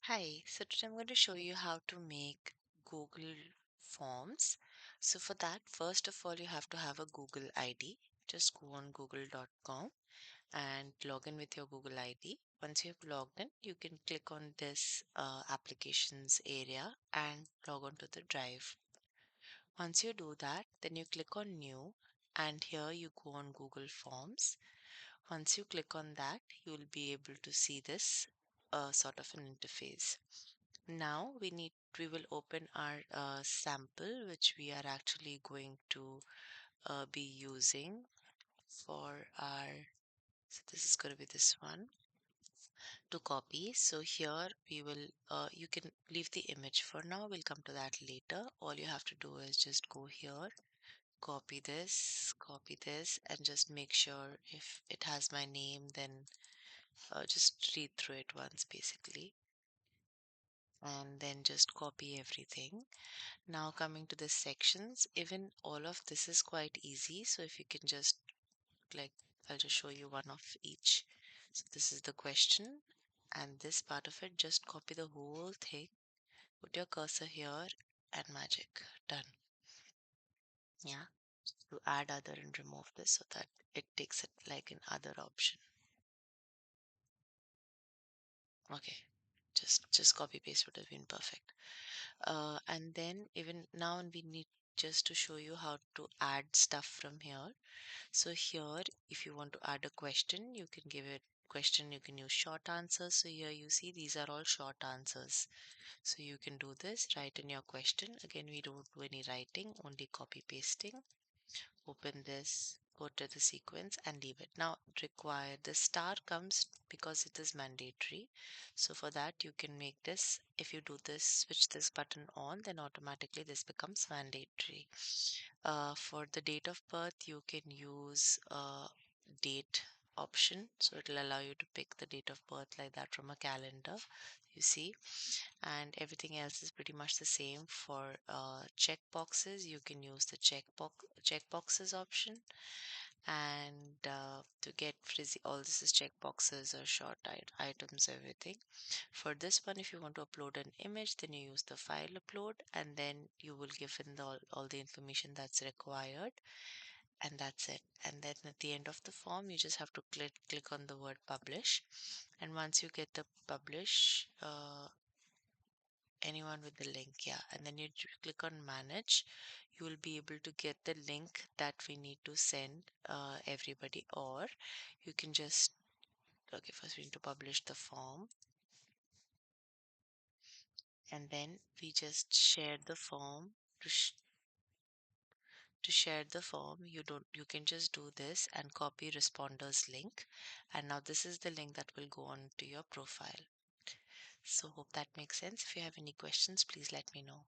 Hi, so today I'm going to show you how to make Google Forms. So for that, first of all, you have to have a Google ID. Just go on google.com and log in with your Google ID. Once you have logged in, you can click on this applications area and log on to the drive. Once you do that, then you click on new and here you go on Google Forms. Once you click on that, you will be able to see this sort of an interface. Now we will open our sample which we are actually going to be using for our, so this is going to be this one to copy. So here we will you can leave the image for now, we'll come to that later. All you have to do is just go here, copy this and just make sure if it has my name, then just read through it once basically, and then just copy everything. Now coming to the sections, even all of this is quite easy. So if you can just like, I'll just show you one of each. So this is the question and this part of it, just copy the whole thing, put your cursor here and magic, done. Yeah, to add other and remove this so that it takes it like an other option. Okay, just copy paste would have been perfect. And then even now we need just to show you how to add stuff from here. So here, if you want to add a question, you can give it question, you can use short answers. So here you see these are all short answers. So you can do this, write in your question. Again, we don't do any writing, only copy pasting. Open this, go to the sequence and leave it. Now required, the star comes because it is mandatory. So for that you can make this, if you do this, switch this button on, then automatically this becomes mandatory. For the date of birth, you can use date option. So it will allow you to pick the date of birth like that from a calendar, you see. And everything else is pretty much the same. For check boxes, you can use the check boxes option. And to get frizzy, all this is check boxes or short items, everything. For this one, if you want to upload an image, then you use the file upload and then you will give in all the information that's required, and that's it. And then at the end of the form, you just have to click on the word publish. And once you get the publish, anyone with the link, yeah, and then you click on manage, you will be able to get the link that we need to send everybody. Or you can just, okay, first we need to publish the form and then we just share the form. To share the form, you can just do this and copy responders link, and now this is the link that will go on to your profile. So hope that makes sense. If you have any questions, please let me know.